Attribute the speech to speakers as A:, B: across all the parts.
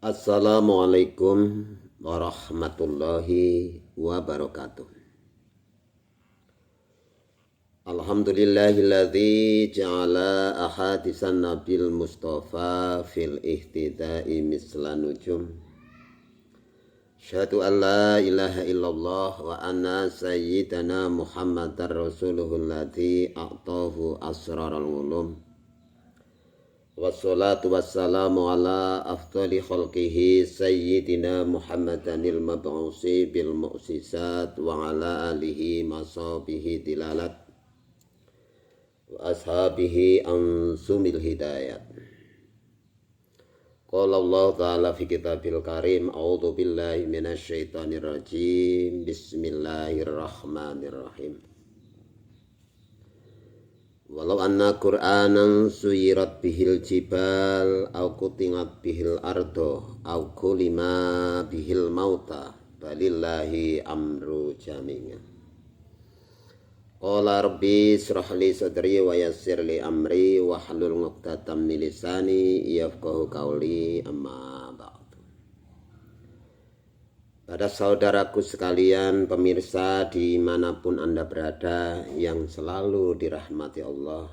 A: Assalamualaikum warahmatullahi wabarakatuh. Alhamdulillahilladzi ja'ala ahadisan nabil mustafa fil ihtida'i misla nujum. Syahadu an la ilaha illallah wa anna sayyidana muhammadar rasuluhul ladzi a'tahu asraral ulum. Wassalatu wassalamu ala afdali khalqihi sayyidina Muhammadanil mab'usi bil mu'sisat wa ala alihi masabihi dilalat wa ashabihi ansumil hidayat. Qala Allah ta'ala fi kitabil karim, a'udzu billahi minasy syaithanir rajim. Bismillahirrahmanirrahim. Walau anna Qur'anan suyirat bihil jibal au kutingat bihil ardo au kulima bihil mauta balillahi amru jami'nya. Qala rabbi israh li sadri wa yassir li amri wa hlul 'uqdatam min lisani yafqahu qawli, amma ba'du. Pada saudaraku sekalian, pemirsa dimanapun Anda berada, yang selalu dirahmati Allah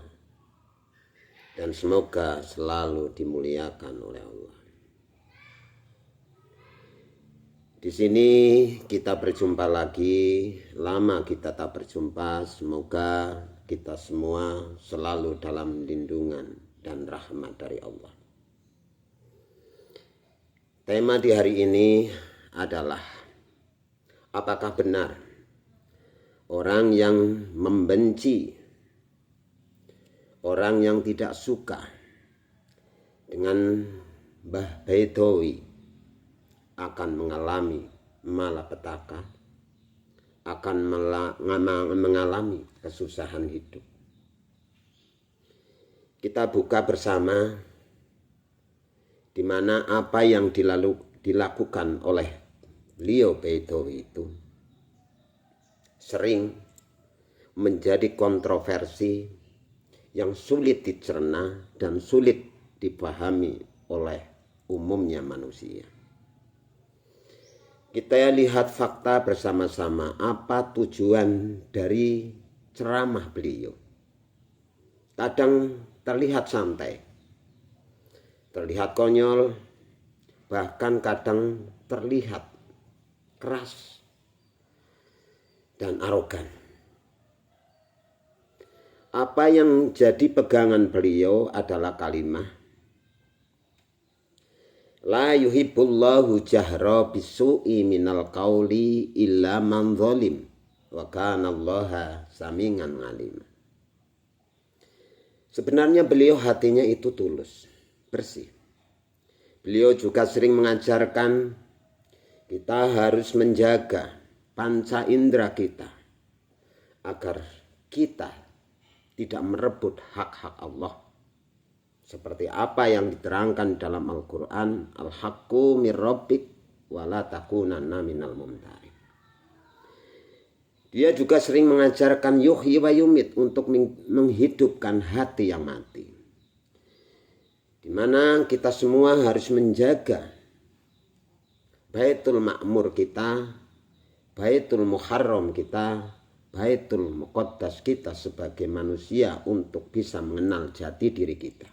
A: dan semoga selalu dimuliakan oleh Allah. Di sini kita berjumpa lagi, lama kita tak berjumpa. Semoga kita semua selalu dalam lindungan dan rahmat dari Allah. Tema di hari ini adalah, apakah benar orang yang membenci, orang yang tidak suka dengan Mbah Baidowi akan mengalami malapetaka, akan mengalami kesusahan hidup? Kita buka bersama di mana apa yang dilakukan oleh beliau Baidowi itu sering menjadi kontroversi yang sulit dicerna dan sulit dipahami oleh umumnya manusia. Kita lihat fakta bersama-sama, apa tujuan dari ceramah beliau. Kadang terlihat santai, terlihat konyol, bahkan kadang terlihat keras dan arogan. Apa yang jadi pegangan beliau adalah kalimat la yuhibbullahu jahra bisu'i minal qauli illa man zalim wa kana Allaha sami'an alim. Sebenarnya beliau hatinya itu tulus, bersih. Beliau juga sering mengajarkan kita harus menjaga panca indera kita agar kita tidak merebut hak-hak Allah. Seperti apa yang diterangkan dalam Al-Quran, al-haqqu mir rabbik wa la takunanna minal mumtarin. Dia juga sering mengajarkan yuhyi wa yumit, untuk menghidupkan hati yang mati. Di mana kita semua harus menjaga Baitul Ma'mur kita, Baitul Muharram kita, Baitul Muqaddas kita sebagai manusia, untuk bisa mengenal jati diri kita.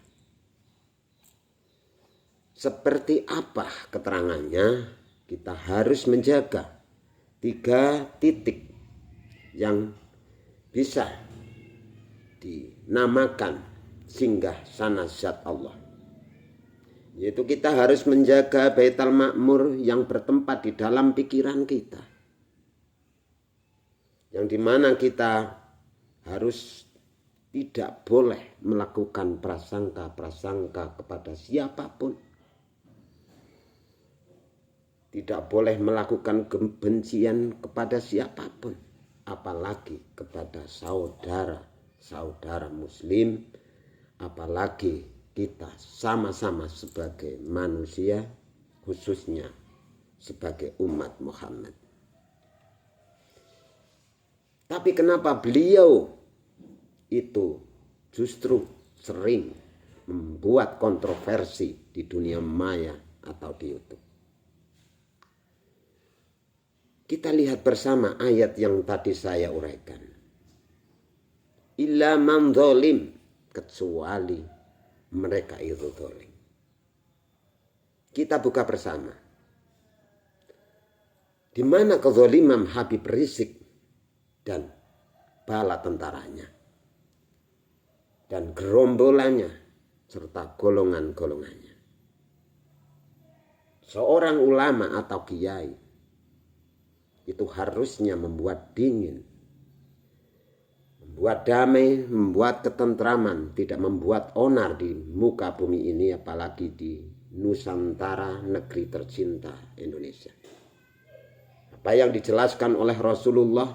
A: Seperti apa keterangannya? Kita harus menjaga 3 titik yang bisa dinamakan singgah sana zat Allah. Yaitu kita harus menjaga Baitul Ma'mur yang bertempat di dalam pikiran kita, yang dimana kita harus tidak boleh melakukan prasangka-prasangka kepada siapapun, tidak boleh melakukan kebencian kepada siapapun, apalagi kepada saudara-saudara muslim, apalagi kita sama-sama sebagai manusia, khususnya sebagai umat Muhammad. Tapi kenapa beliau itu justru sering membuat kontroversi di dunia maya atau di YouTube. Kita lihat bersama ayat yang tadi saya uraikan. Illa man zalim, kecuali mereka itu zalim. Kita buka bersama. Di mana kezaliman Habib Rizik dan bala tentaranya dan gerombolannya serta golongan-golongannya. Seorang ulama atau kiai itu harusnya membuat dingin, membuat damai, membuat ketentraman, tidak membuat onar di muka bumi ini, apalagi di Nusantara, negeri tercinta Indonesia. Apa yang dijelaskan oleh Rasulullah,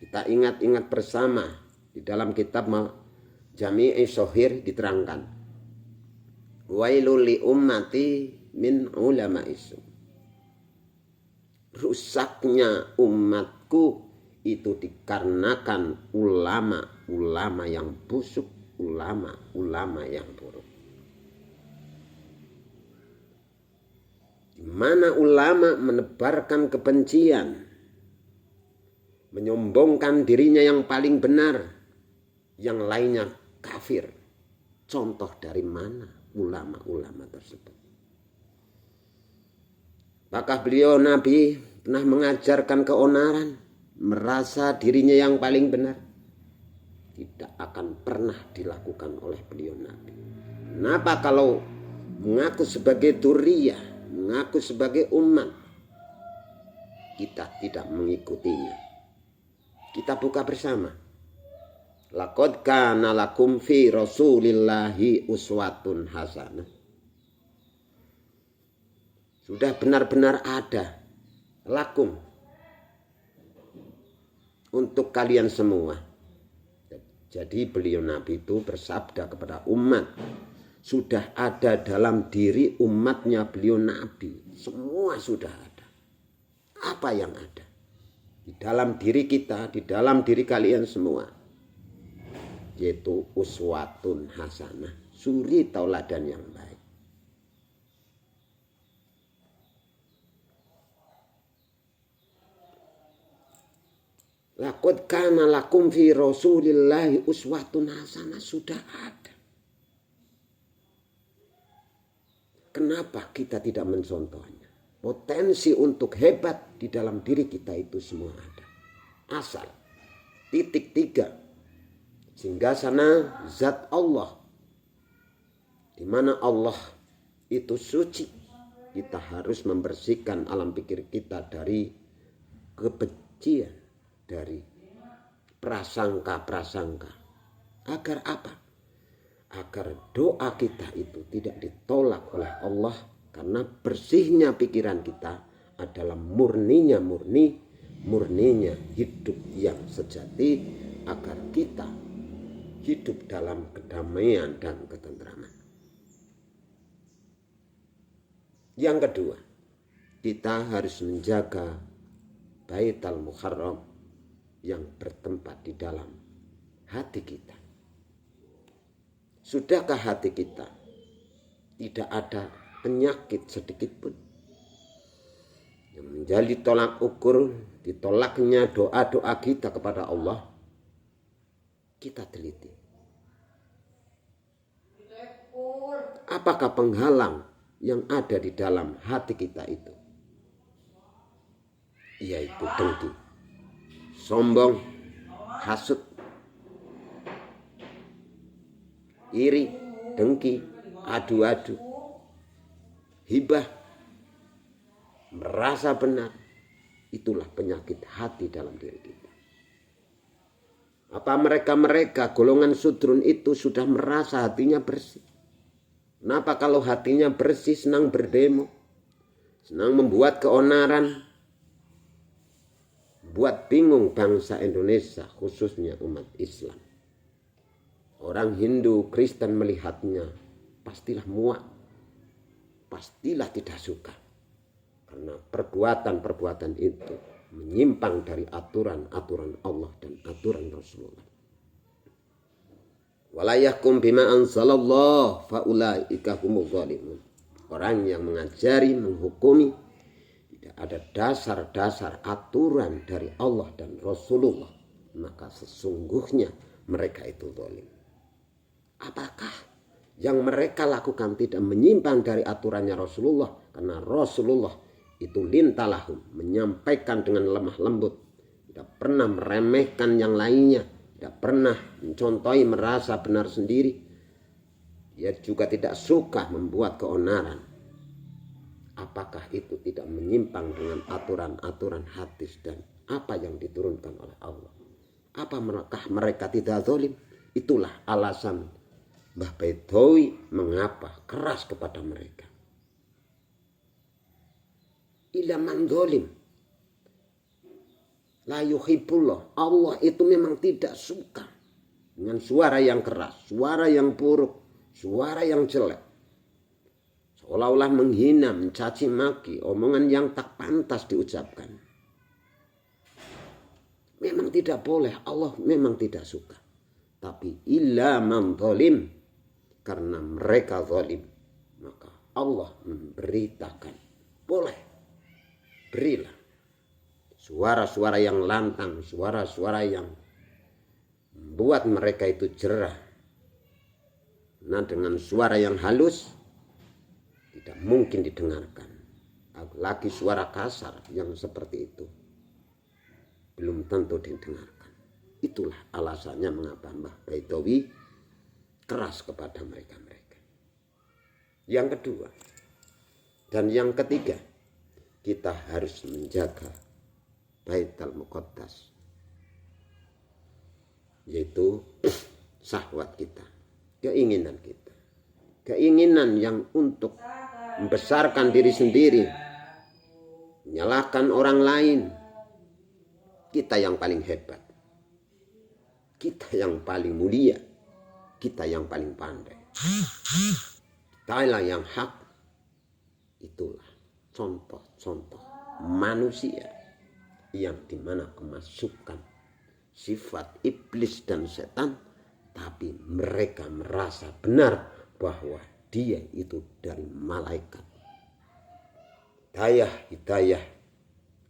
A: kita ingat-ingat bersama di dalam kitab Jami'i Shohir diterangkan. Wailul li ummati min ulama isu. Rusaknya umatku itu dikarenakan ulama-ulama yang busuk, ulama-ulama yang buruk. Di mana ulama menebarkan kebencian, menyombongkan dirinya yang paling benar, yang lainnya kafir. Contoh dari mana ulama-ulama tersebut? Apakah beliau Nabi pernah mengajarkan keonaran, merasa dirinya yang paling benar? Tidak akan pernah dilakukan oleh beliau Nabi. Kenapa kalau mengaku sebagai duriyah, mengaku sebagai umat, kita tidak mengikutinya? Kita buka bersama. Laqad kana lakum fi Rasulillahi uswatun hasanah. Sudah benar-benar ada lakum untuk kalian semua. Jadi beliau Nabi itu bersabda kepada umat, sudah ada dalam diri umatnya beliau Nabi. Semua sudah ada. Apa yang ada? Di dalam diri kita, di dalam diri kalian semua. Yaitu uswatun hasanah, suri tauladan yang baik. Laqad kana lakum fi Rasulillahi uswatun hasanah, sudah ada. Kenapa kita tidak mencontohnya? Potensi untuk hebat di dalam diri kita itu semua ada. Asal titik 3. Sehingga sana zat Allah, di mana Allah itu suci, kita harus membersihkan alam pikir kita dari kebencian, dari prasangka-prasangka. Agar apa? Agar doa kita itu tidak ditolak oleh Allah, karena bersihnya pikiran kita adalah murninya hidup yang sejati, agar kita hidup dalam kedamaian dan ketentraman. Yang kedua, kita harus menjaga Baitul Muharram yang bertempat di dalam hati kita. Sudahkah hati kita tidak ada penyakit sedikit pun yang menjadi tolak ukur ditolaknya doa-doa kita kepada Allah? Kita teliti. Apakah penghalang yang ada di dalam hati kita itu? Yaitu dengki, sombong, hasut, iri, dengki, adu-adu, hibah, merasa benar. Itulah penyakit hati dalam diri kita. Apa mereka golongan sudrun itu sudah merasa hatinya bersih? Kenapa kalau hatinya bersih senang berdemo, senang membuat keonaran, buat bingung bangsa Indonesia, khususnya umat Islam. Orang Hindu, Kristen melihatnya pastilah muak, pastilah tidak suka, karena perbuatan-perbuatan itu menyimpang dari aturan-aturan Allah dan aturan Rasulullah. Wala yahkum bima anzalallah faulaika humuz zalimun. orang yang mengajari, menghukumi, tidak ada dasar-dasar aturan dari Allah dan Rasulullah, maka sesungguhnya mereka itu zalim. Apakah yang mereka lakukan tidak menyimpang dari aturannya Rasulullah? Karena Rasulullah itu lintalahum, menyampaikan dengan lemah lembut, tidak pernah meremehkan yang lainnya, tidak pernah mencontohi merasa benar sendiri. Dia juga tidak suka membuat keonaran. Apakah itu tidak menyimpang dengan aturan-aturan hadis dan apa yang diturunkan oleh Allah? Apakah mereka tidak zalim? Itulah alasan Mbah Baidawi mengapa keras kepada mereka. Ila man zalim la yuhibbullah. Allah itu memang tidak suka dengan suara yang keras, suara yang buruk, suara yang jelek, seolah-olah menghina, mencaci maki, omongan yang tak pantas diucapkan. Memang tidak boleh, Allah memang tidak suka. Tapi illa man zalim, karena mereka zalim, maka Allah memberitakan, boleh, berilah suara-suara yang lantang, suara-suara yang membuat mereka itu jerah. Nah, dengan suara yang halus tidak mungkin didengarkan. Apalagi suara kasar yang seperti itu belum tentu didengarkan. Itulah alasannya mengapa Mbah Baidawi keras kepada mereka-mereka. Yang kedua dan yang ketiga, kita harus menjaga Baitul Muqaddas, yaitu syahwat kita, keinginan kita, keinginan yang untuk membesarkan diri sendiri, menyalahkan orang lain. Kita yang paling hebat, kita yang paling mulia, kita yang paling pandai, kitalah yang hak. Itulah contoh-contoh manusia yang dimana kemasukan sifat iblis dan setan, tapi mereka merasa benar bahwa dia itu dari malaikat. Hidayah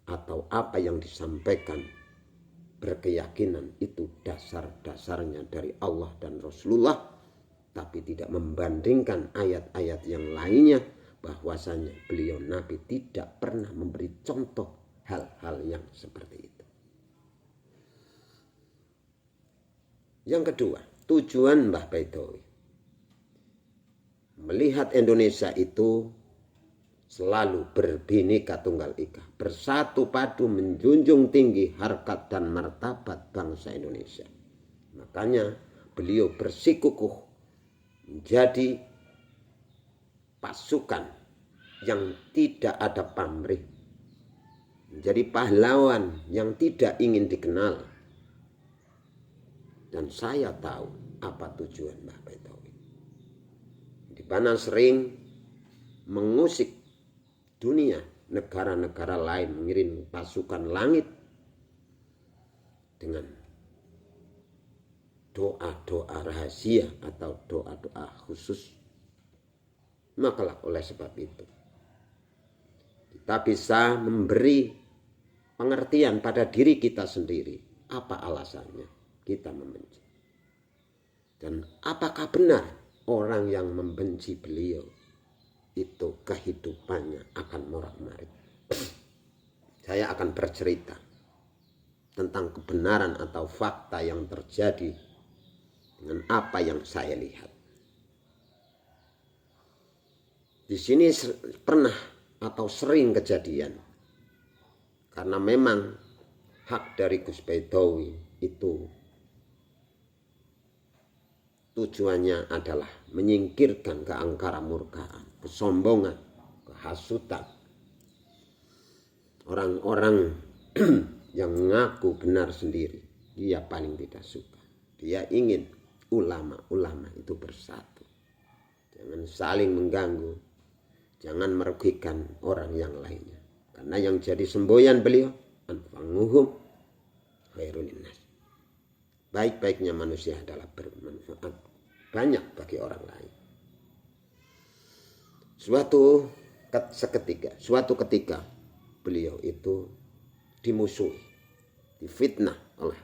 A: atau apa yang disampaikan, berkeyakinan itu dasar-dasarnya dari Allah dan Rasulullah, tapi tidak membandingkan ayat-ayat yang lainnya bahwasanya beliau Nabi tidak pernah memberi contoh hal-hal yang seperti itu. Yang kedua, tujuan Mbah Baidawi melihat Indonesia itu selalu berbhinneka tunggal ika, bersatu padu menjunjung tinggi harkat dan martabat bangsa Indonesia. Makanya beliau bersikukuh menjadi pasukan yang tidak ada pamrih, menjadi pahlawan yang tidak ingin dikenal. Dan saya tahu apa tujuan Mbah Baidawi, di mana sering mengusik dunia, negara-negara lain mengirim pasukan langit dengan doa-doa rahasia atau doa-doa khusus. Maka oleh sebab itu kita bisa memberi pengertian pada diri kita sendiri, apa alasannya kita membenci, dan apakah benar orang yang membenci beliau itu kehidupannya akan morak-marik. Saya akan bercerita tentang kebenaran atau fakta yang terjadi dengan apa yang saya lihat. Di sini pernah atau sering kejadian, karena memang hak dari Gus Baidawi itu tujuannya adalah menyingkirkan keangkara murkaan, kesombongan, kehasutan. Orang-orang yang mengaku benar sendiri, dia paling tidak suka. Dia ingin ulama-ulama itu bersatu. Jangan saling mengganggu, jangan merugikan orang yang lainnya. Karena yang jadi semboyan beliau, anfa'uhum khairun linnas. Baik-baiknya manusia adalah bermanfaat banyak bagi orang lain. Suatu ketika beliau itu dimusuhi, difitnah oleh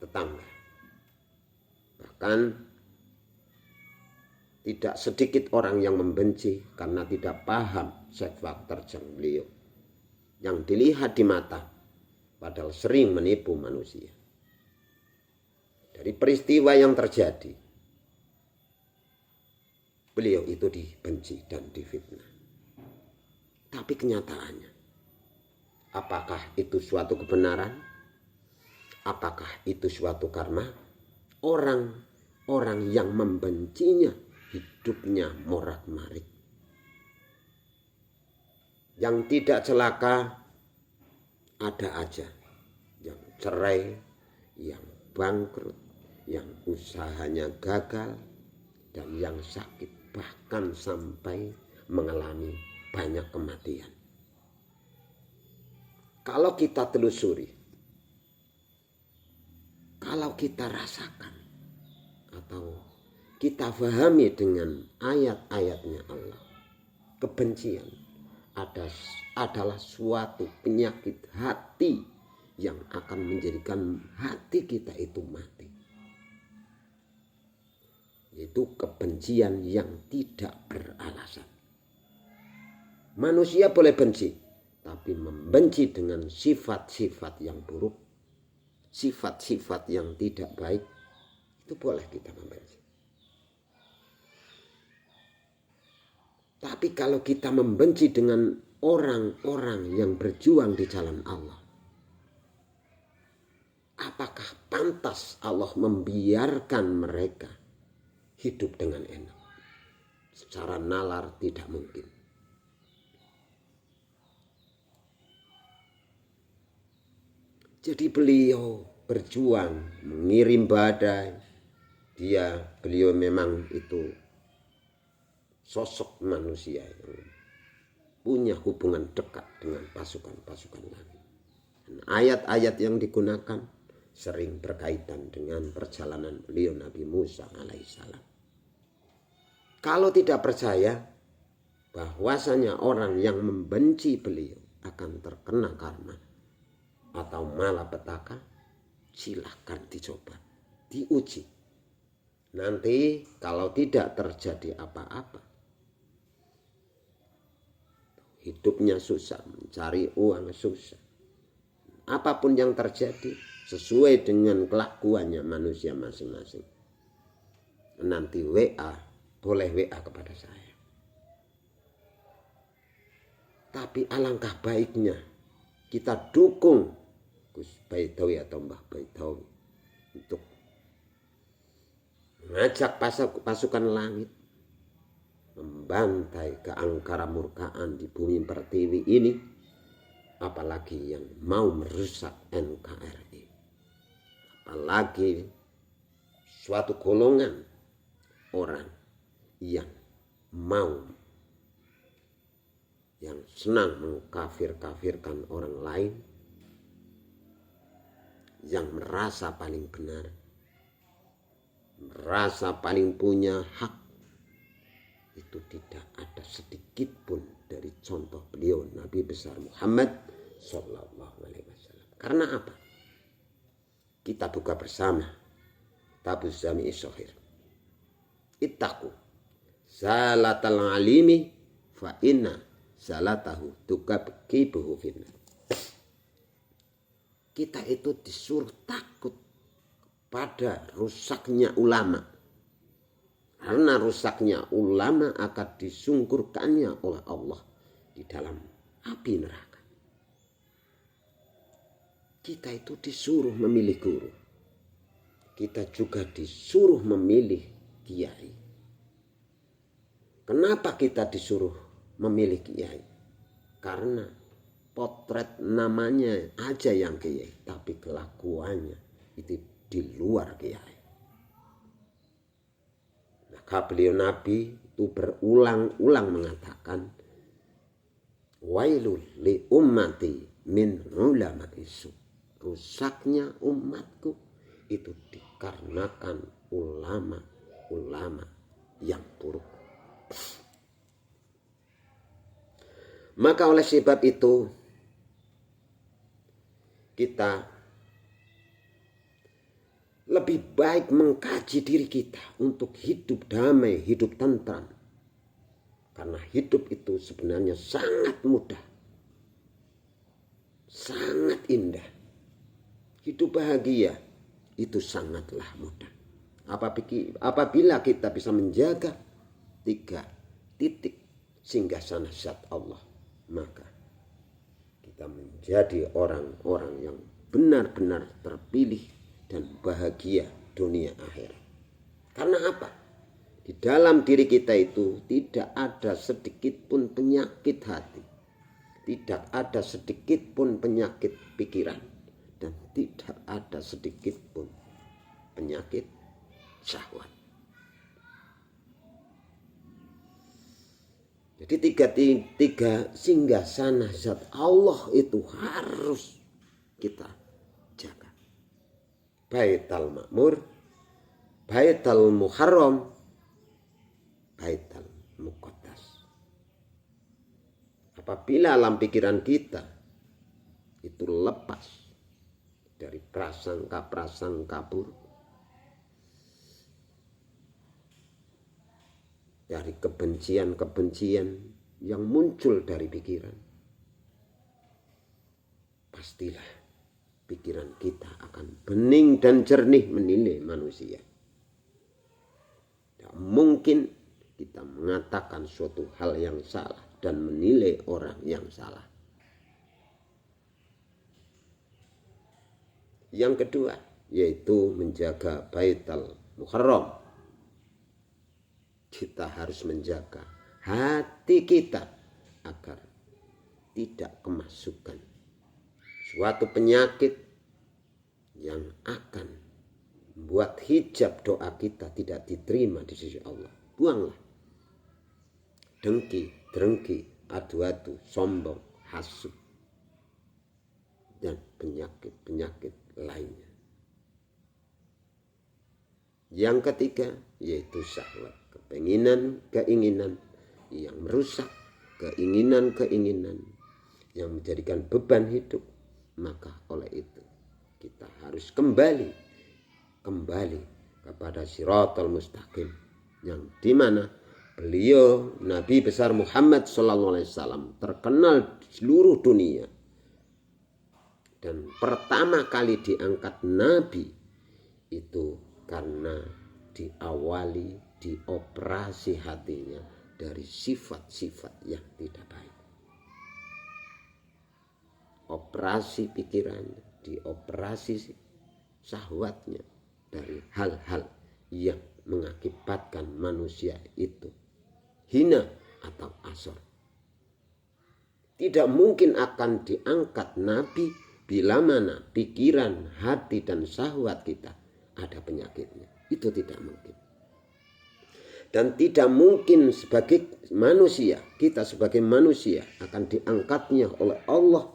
A: tetangga. Bahkan tidak sedikit orang yang membenci karena tidak paham sepak terjang beliau yang dilihat di mata, padahal sering menipu manusia. Dari peristiwa yang terjadi, beliau itu dibenci dan difitnah. Tapi kenyataannya, apakah itu suatu kebenaran? Apakah itu suatu karma? Orang yang membencinya hidupnya morak-marik. Yang tidak celaka ada aja. Yang cerai, yang bangkrut, yang usahanya gagal, dan yang sakit, bahkan sampai mengalami banyak kematian. Kalau kita telusuri, kalau kita rasakan, atau kita pahami dengan ayat-ayatnya Allah, kebencian adalah suatu penyakit hati yang akan menjadikan hati kita itu mati. Yaitu kebencian yang tidak beralasan. Manusia boleh benci, tapi membenci dengan sifat-sifat yang buruk, sifat-sifat yang tidak baik, itu boleh kita membenci. Tapi kalau kita membenci dengan orang-orang yang berjuang di jalan Allah, apakah pantas Allah membiarkan mereka hidup dengan enak? Secara nalar tidak mungkin. Jadi beliau berjuang mengirim badai. Beliau memang itu sosok manusia yang punya hubungan dekat dengan pasukan-pasukan langit. Ayat-ayat yang digunakan sering berkaitan dengan perjalanan beliau Nabi Musa alaihissalam. Kalau tidak percaya bahwasanya orang yang membenci beliau akan terkena karma atau malapetaka, silahkan dicoba, diuji. Nanti kalau tidak terjadi apa-apa, hidupnya susah, mencari uang susah, apapun yang terjadi sesuai dengan kelakuannya manusia masing-masing. Nanti boleh WA kepada saya. Tapi alangkah baiknya kita dukung Gus Baidawi atau Mbah Baidawi untuk mengajak pasukan langit membantai keangkara murkaan di bumi pertiwi ini, apalagi yang mau merusak NKRI, apalagi suatu golongan orang yang senang mengkafir-kafirkan orang lain, yang merasa paling benar, merasa paling punya hak. Itu tidak ada sedikit pun dari contoh beliau Nabi besar Muhammad Sallallahu Alaihi Wasallam. Karena apa? Kita buka bersama Tabuz Zami Isohir. Ittaqu salatal alimi fa inna salatahu tukabkibuhu finna. Kita itu disuruh takut pada rusaknya ulama. Karena rusaknya ulama akan disungkurkannya oleh Allah di dalam api neraka. Kita itu disuruh memilih guru. Kita juga disuruh memilih kiai. Kenapa kita disuruh memilih kiai? Karena potret namanya aja yang kiai, tapi kelakuannya itu di luar kiai. Maka beliau Nabi itu berulang-ulang mengatakan, wailul li ummati min ulama isu. Rusaknya umatku itu dikarenakan ulama-ulama yang buruk. Maka oleh sebab itu kita lebih baik mengkaji diri kita untuk hidup damai, hidup tentram. Karena hidup itu sebenarnya sangat mudah, sangat indah. Hidup bahagia itu sangatlah mudah. Apabila kita bisa menjaga 3 titik singgasana zat Allah, maka kita menjadi orang-orang yang benar-benar terpilih dan bahagia dunia akhirat. Karena apa? Di dalam diri kita itu tidak ada sedikit pun penyakit hati, tidak ada sedikit pun penyakit pikiran, dan tidak ada sedikit pun penyakit syahwat. Jadi tiga singgasana zat Allah itu harus kita jaga. Baitul Ma'mur, Baitul Muharram, Baitul Muqaddas. Apabila alam pikiran kita itu lepas dari prasangka-prasangka buruk, dari kebencian-kebencian yang muncul dari pikiran, pastilah pikiran kita akan bening dan jernih menilai manusia. Tidak mungkin kita mengatakan suatu hal yang salah dan menilai orang yang salah. Yang kedua, yaitu menjaga Baitul Muharram. Kita harus menjaga hati kita agar tidak kemasukan suatu penyakit yang akan membuat hijab doa kita tidak diterima di sisi Allah. Buanglah dengki, drengki, adu-adu, sombong, hasud, dan penyakit-penyakit lainnya. Yang ketiga yaitu syahwat, keinginan yang merusak, keinginan yang menjadikan beban hidup. Maka oleh itu kita harus kembali kepada Shiratal Mustaqim, yang dimana beliau Nabi besar Muhammad SAW terkenal di seluruh dunia, dan pertama kali diangkat Nabi itu karena diawali, dioperasi hatinya dari sifat-sifat yang tidak baik. Operasi pikirannya, dioperasi syahwatnya dari hal-hal yang mengakibatkan manusia itu hina atau asor. Tidak mungkin akan diangkat Nabi bila mana pikiran, hati, dan syahwat kita ada penyakitnya. Itu tidak mungkin. Dan tidak mungkin sebagai manusia, kita sebagai manusia akan diangkatnya oleh Allah,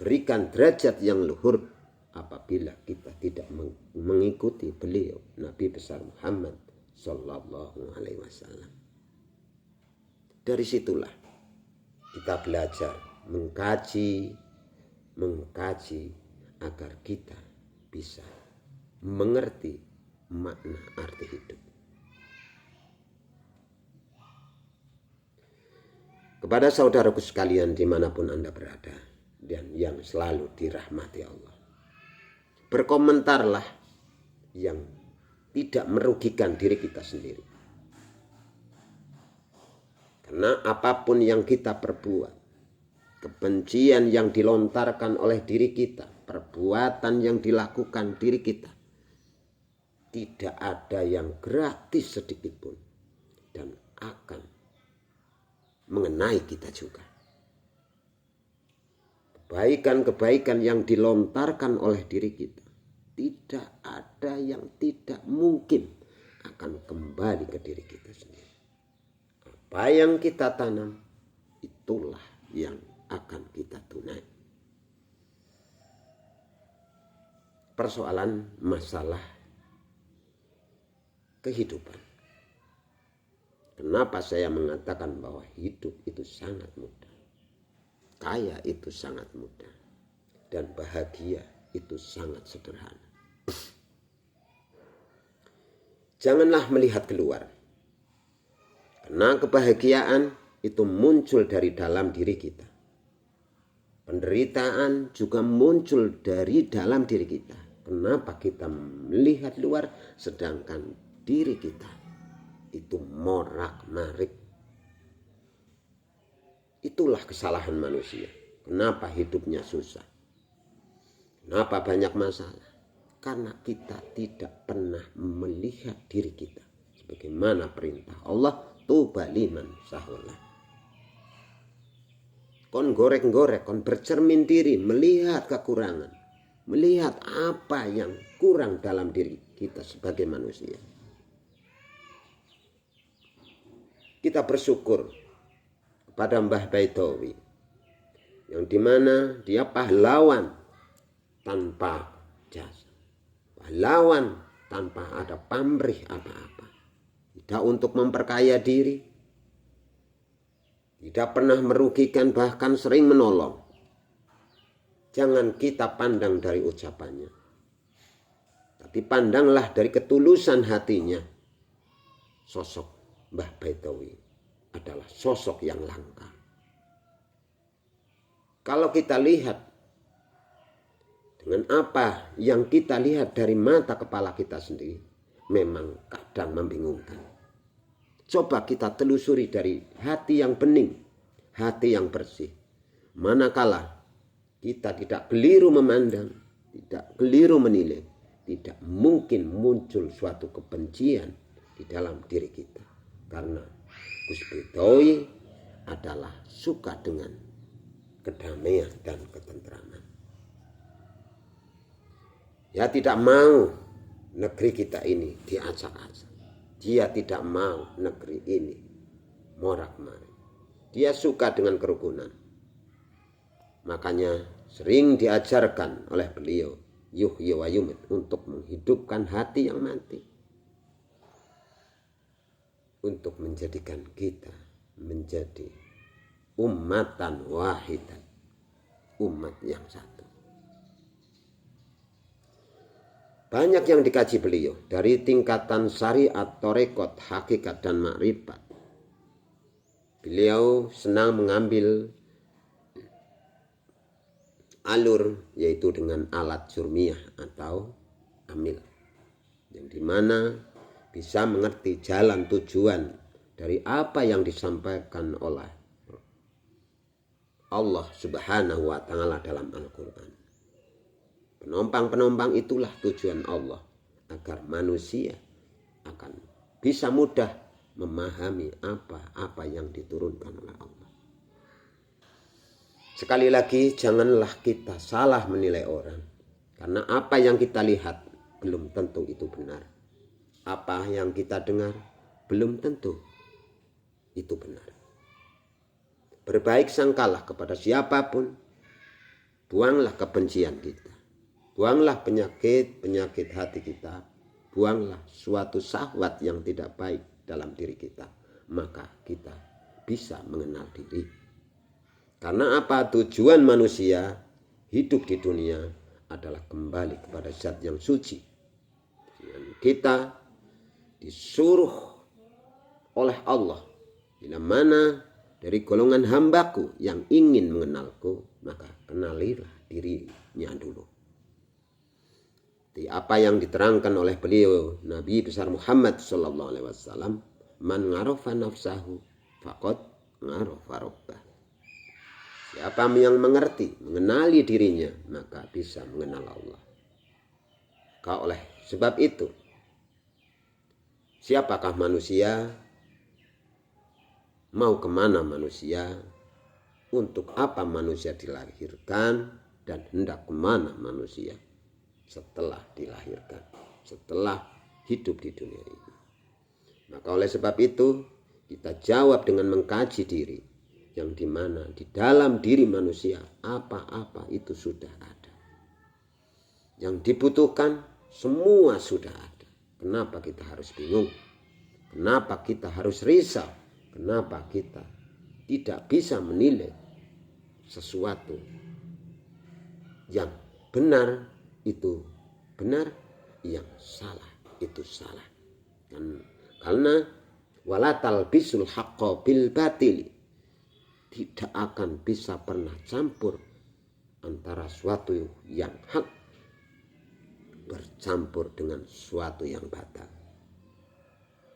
A: berikan derajat yang luhur, apabila kita tidak mengikuti beliau Nabi besar Muhammad Sallallahu Alaihi Wasallam. Dari situlah kita belajar mengkaji agar kita bisa mengerti makna arti hidup. Kepada saudaraku sekalian dimanapun Anda berada dan yang selalu dirahmati Allah, berkomentarlah yang tidak merugikan diri kita sendiri. Karena apapun yang kita perbuat, kebencian yang dilontarkan oleh diri kita, perbuatan yang dilakukan diri kita, tidak ada yang gratis sedikit pun, dan akan mengenai kita juga. Kebaikan-kebaikan yang dilontarkan oleh diri kita, tidak ada yang tidak mungkin akan kembali ke diri kita sendiri. Apa yang kita tanam, itulah yang akan kita tunai. Persoalan masalah kehidupan. Kenapa saya mengatakan bahwa hidup itu sangat mudah, kaya itu sangat mudah, dan bahagia itu sangat sederhana. Janganlah melihat keluar, karena kebahagiaan itu muncul dari dalam diri kita. Penderitaan juga muncul dari dalam diri kita. Kenapa kita melihat luar sedangkan diri kita itu morak-marik? Itulah kesalahan manusia. Kenapa hidupnya susah? Kenapa banyak masalah? Karena kita tidak pernah melihat diri kita. Sebagaimana perintah Allah, tuba liman sahwala. Kon gorek-gorek, kon bercermin diri, melihat kekurangan. Melihat apa yang kurang dalam diri kita sebagai manusia. Kita bersyukur kepada Mbah Baitowi, yang dimana dia pahlawan tanpa jasa, pahlawan tanpa ada pamrih apa-apa, tidak untuk memperkaya diri, tidak pernah merugikan, bahkan sering menolong. Jangan kita pandang dari ucapannya, tapi pandanglah dari ketulusan hatinya. Sosok Mbah Baitowi adalah sosok yang langka. Kalau kita lihat dengan apa yang kita lihat dari mata kepala kita sendiri, memang kadang membingungkan. Coba kita telusuri dari hati yang bening, hati yang bersih. Manakala kita tidak keliru memandang, tidak keliru menilai, tidak mungkin muncul suatu kebencian di dalam diri kita. Karena Gus Baitowi adalah suka dengan kedamaian dan ketentraman. Dia tidak mau negeri kita ini diacak-acak. Dia tidak mau negeri ini morak-marik. Dia suka dengan kerukunan. Makanya sering diajarkan oleh beliau yuhyi wa yumit, untuk menghidupkan hati yang mati, untuk menjadikan kita menjadi ummatan wahidan, umat yang satu. Banyak yang dikaji beliau dari tingkatan syariat, torekot, hakikat, dan makrifat. Beliau senang mengambil alur, yaitu dengan alat jurmiyah atau amil, yang dimana bisa mengerti jalan tujuan dari apa yang disampaikan oleh Allah Subhanahu wa Ta'ala dalam Al-Quran. Penumpang-penumpang itulah tujuan Allah, agar manusia akan bisa mudah memahami apa yang diturunkan oleh Allah. Sekali lagi, janganlah kita salah menilai orang, karena apa yang kita lihat belum tentu itu benar. Apa yang kita dengar belum tentu itu benar. Berbaik sangkalah kepada siapapun, buanglah kebencian kita, buanglah penyakit hati kita, buanglah suatu syahwat yang tidak baik dalam diri kita, maka kita bisa mengenal diri. Karena apa? Tujuan manusia hidup di dunia adalah kembali kepada zat yang suci. Dan kita disuruh oleh Allah, bila mana dari golongan hambaku yang ingin mengenalku, maka kenalilah dirinya dulu. Di apa yang diterangkan oleh beliau Nabi besar Muhammad SAW, man ngarafa nafsahu faqad ngarafa rabbah. Siapa yang mengerti, mengenali dirinya, maka bisa mengenal Allah. Oleh sebab itu, siapakah manusia? Mau kemana manusia? Untuk apa manusia dilahirkan? Dan hendak kemana manusia setelah dilahirkan, setelah hidup di dunia ini? Maka oleh sebab itu, kita jawab dengan mengkaji diri, yang dimana di dalam diri manusia apa-apa itu sudah ada. Yang dibutuhkan semua sudah ada. Kenapa kita harus bingung? Kenapa kita harus risau? Kenapa kita tidak bisa menilai sesuatu yang benar itu benar, yang salah itu salah. Karena wala talbisul haqqo bil batili, tidak akan bisa pernah campur antara suatu yang hak bercampur dengan suatu yang batal.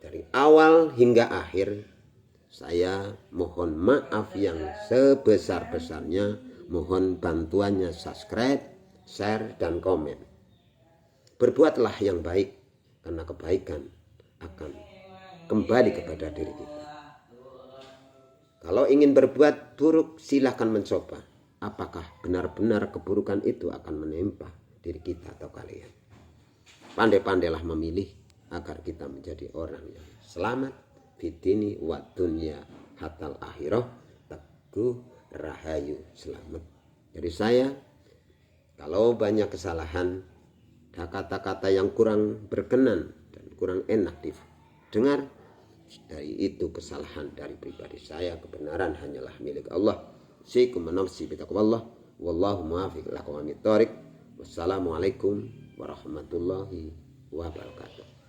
A: Dari awal hingga akhir saya mohon maaf yang sebesar-besarnya. Mohon bantuannya subscribe, share, dan komen. Berbuatlah yang baik, karena kebaikan akan kembali kepada diri kita. Kalau ingin berbuat buruk, silahkan mencoba. Apakah benar-benar keburukan itu akan menimpa diri kita atau kalian? Pandai-pandailah memilih agar kita menjadi orang yang selamat fitini wa dunya hatal akhirah, teguh rahayu selamat. Dari saya, kalau banyak kesalahan, ada kata-kata yang kurang berkenan dan kurang enak didengar, dari itu kesalahan dari pribadi saya. Kebenaran hanyalah milik Allah. Usikum nafsi bitaqwallah, wallahu muwaffiq ila aqwamit thoriq. Wassalamualaikum warahmatullahi wabarakatuh.